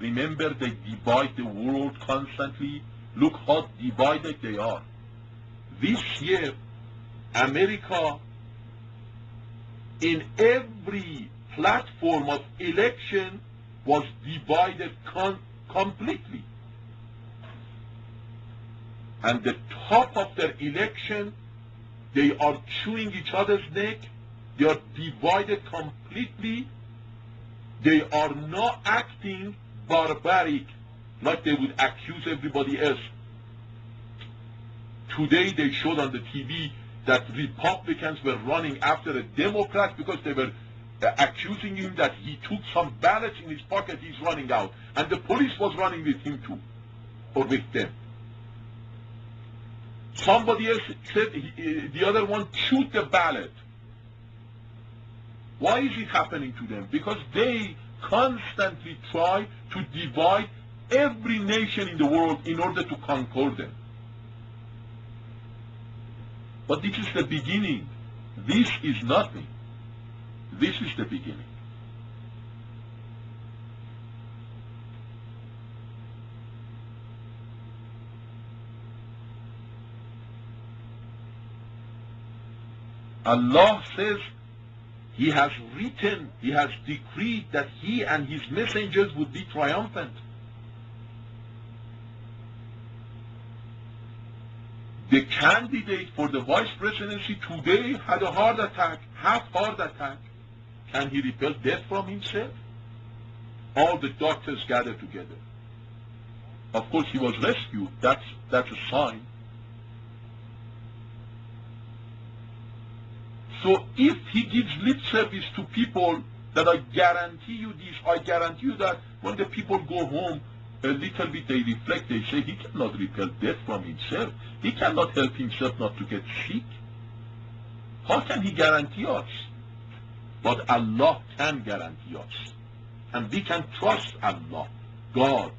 Remember, they divide the world constantly. Look how divided they are. This year, America, in every platform of election, was divided completely. And the top of their election, they are chewing each other's neck. They are divided completely. They are not acting barbaric like they would accuse everybody else. Today they showed on the TV that Republicans were running after a Democrat because they were accusing him that he took some ballots in his pocket, he's running out. And the police was running with him too, or with them. Somebody else said the other one chewed the ballot. Why is it happening to them? Because they constantly try to divide every nation in the world in order to conquer them. But this is the beginning. This is nothing. This is the beginning. Allah says He has written, He has decreed that He and His messengers would be triumphant. The candidate for the vice presidency today had a heart attack, half-heart attack. Can he repel death from himself? All the doctors gathered together. Of course, he was rescued. That's a sign. So if he gives lip service to people that I guarantee you this, I guarantee you that, when the people go home, a little bit they reflect, they say he cannot repel death from himself. He cannot help himself not to get sick. How can he guarantee us? But Allah can guarantee us. And we can trust Allah, God.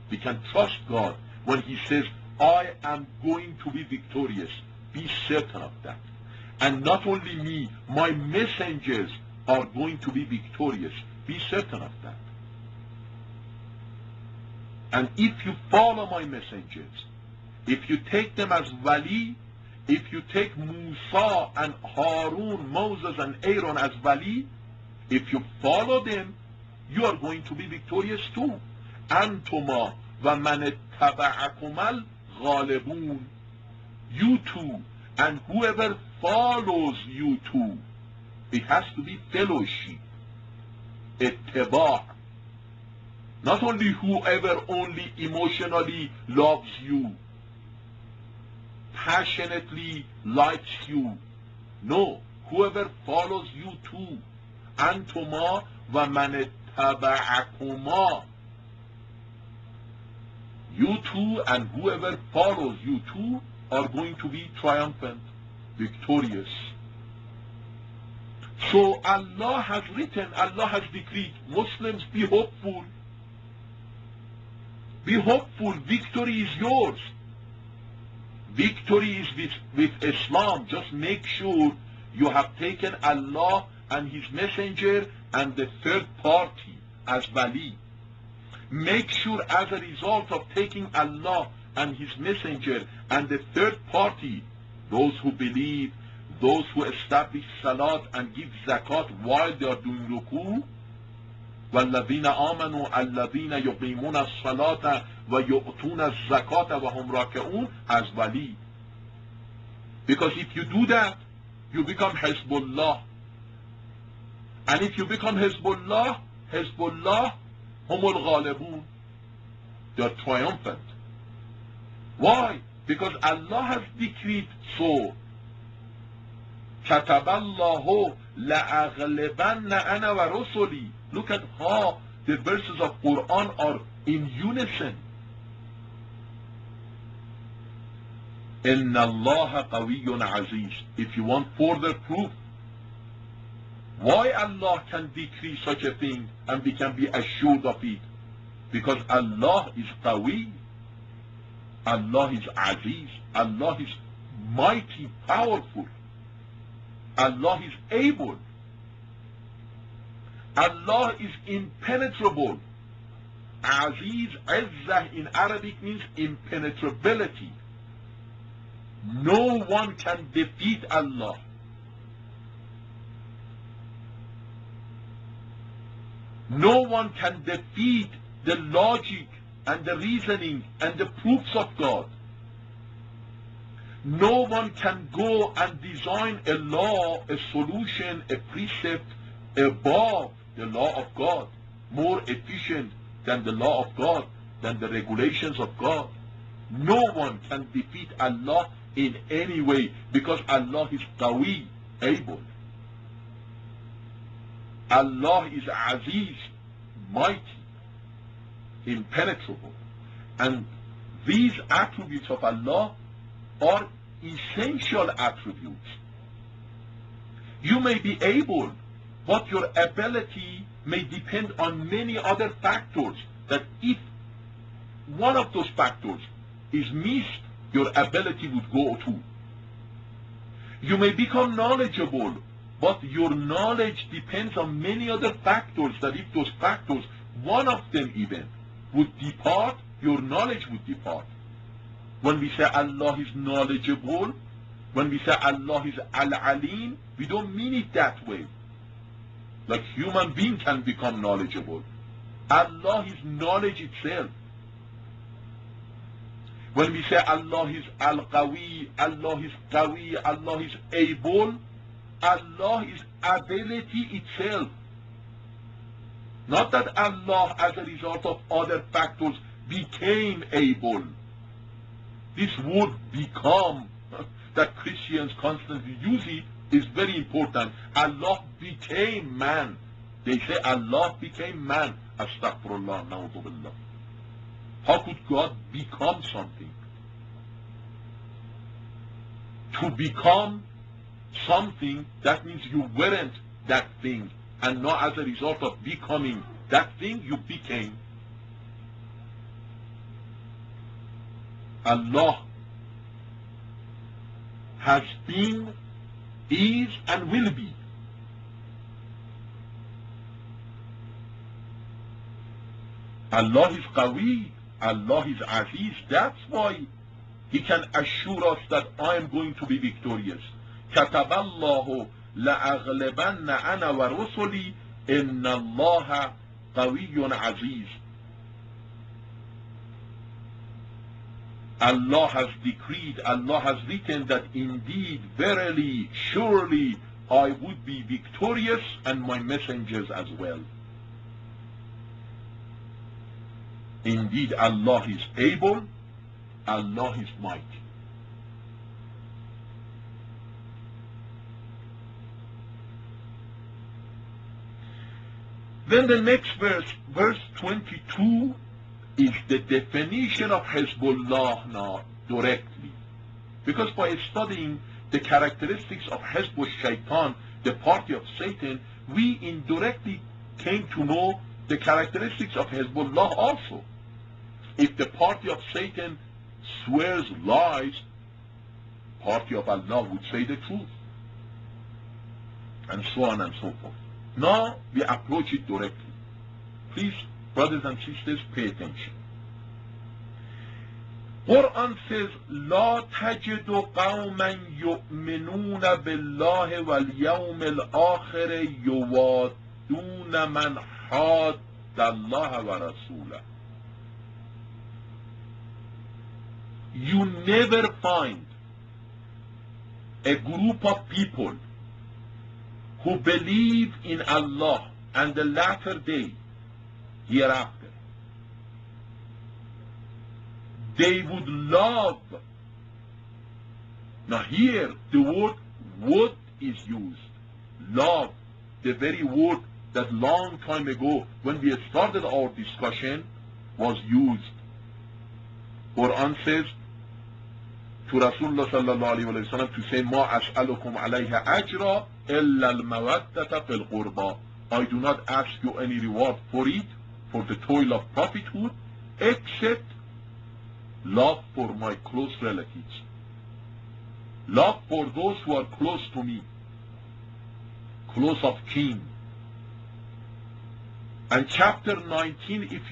We can trust God when He says, I am going to be victorious. Be certain of that. And not only me, my messengers are going to be victorious. Be certain of that. And if you follow my messengers, if you take them as wali, if you take Musa and Harun, Moses and Aaron as wali, if you follow them, you are going to be victorious too. Antuma wa man ittaba'akumal ghalibun. You too, and whoever follows you too. It has to be fellowship. Ittiba'. Not only whoever only emotionally loves you, passionately likes you. No, whoever follows you too. Antuma wa man ittaba'akuma. You too and whoever follows you too are going to be triumphant, victorious. So Allah has written, Allah has decreed, Muslims, be hopeful. Be hopeful, victory is yours. Victory is with Islam. Just make sure you have taken Allah and His messenger and the third party as wali. Make sure as a result of taking Allah and His messenger and the third party, those who believe, those who establish salat and give zakat while they are doing ruku, وَالَّذِينَ آمَنُوا الَّذِينَ يُقِيمُونَ الصَّلَاةَ وَيُؤْتُونَ الزَّكَاةَ وَهُمْ رَاكِعُونَ as wali. Because if you do that, you become Hezbollah. And if you become Hezbollah, Hezbollah, humul ghalibun. They are triumphant. Why? Because Allah has decreed so. كَتَبَ اللَّهُ لَأَغْلِبَنَّ أَنَا وَرُسُلِي. Look at how the verses of Quran are in unison. إِنَّ اللَّهَ قَوِيٌّ عَزِيزٌ. If you want further proof, why Allah can decree such a thing and we can be assured of it? Because Allah is Qawi, Allah is Aziz, Allah is mighty, powerful, Allah is able, Allah is impenetrable. Aziz, Izzah in Arabic means impenetrability. No one can defeat Allah. No one can defeat the logic and the reasoning and the proofs of God. No one can go and design a law, a solution, a precept above the law of God, more efficient than the law of God, than the regulations of God. No one can defeat Allah in any way, because Allah is Qawi, able. Allah is Aziz, mighty, impenetrable. And these attributes of Allah are essential attributes. You may be able, but your ability may depend on many other factors, that if one of those factors is missed, your ability would go too. You may become knowledgeable, but your knowledge depends on many other factors, that if those factors, one of them even, would depart, your knowledge would depart. When we say Allah is knowledgeable, when we say Allah is Al-Alim, we don't mean it that way. Like human being can become knowledgeable. Allah is knowledge itself. When we say Allah is Al-Qawi, Allah is Qawi, Allah is able, Allah is ability itself. Not that Allah, as a result of other factors, became able. This word become, that Christians constantly use it, is very important. Allah became man. They say Allah became man. Astaghfirullah, na'udhu billah. How could God become something? To become something, that means you weren't that thing, and not as a result of becoming that thing, you became. Allah has been, is, and will be. Allah is Qawi, Allah is Aziz. That's why He can assure us that I am going to be victorious. كَتَبَ اللَّهُ لَأَغْلِبَنَّ أَنَا وَرُسُلِي إِنَّ اللَّهَ قَوِيٌّ عَزِيزٌ. Allah has decreed, Allah has written that indeed, verily, surely, I would be victorious, and my messengers as well. Indeed, Allah is able, Allah is mighty. Then the next verse, verse 22, is the definition of Hezbollah now directly. Because by studying the characteristics of Hezbo Shaitan, the party of Satan, we indirectly came to know the characteristics of Hezbollah also. If the party of Satan swears lies, party of Allah would say the truth. And so on and so forth. Now we approach it directly. Please, brothers and sisters, pay attention. Quran says, لا تجد قوما يؤمنون بالله واليوم الآخر يوادون من حاد الله ورسوله. You never find a group of people who believe in Allah and the latter day hereafter. They would love. Now here the word would is used. Love, the very word that long time ago when we started our discussion was used. Quran says to Rasulullah sallallahu alayhi wa sallam to say, Ma as'alukum alayha ajra illa al-mawaddata fil qurba. I do not ask you any reward for it, for the toil of prophethood, except love for my close relatives. Love for those who are close to me, close of kin. And chapter 19, if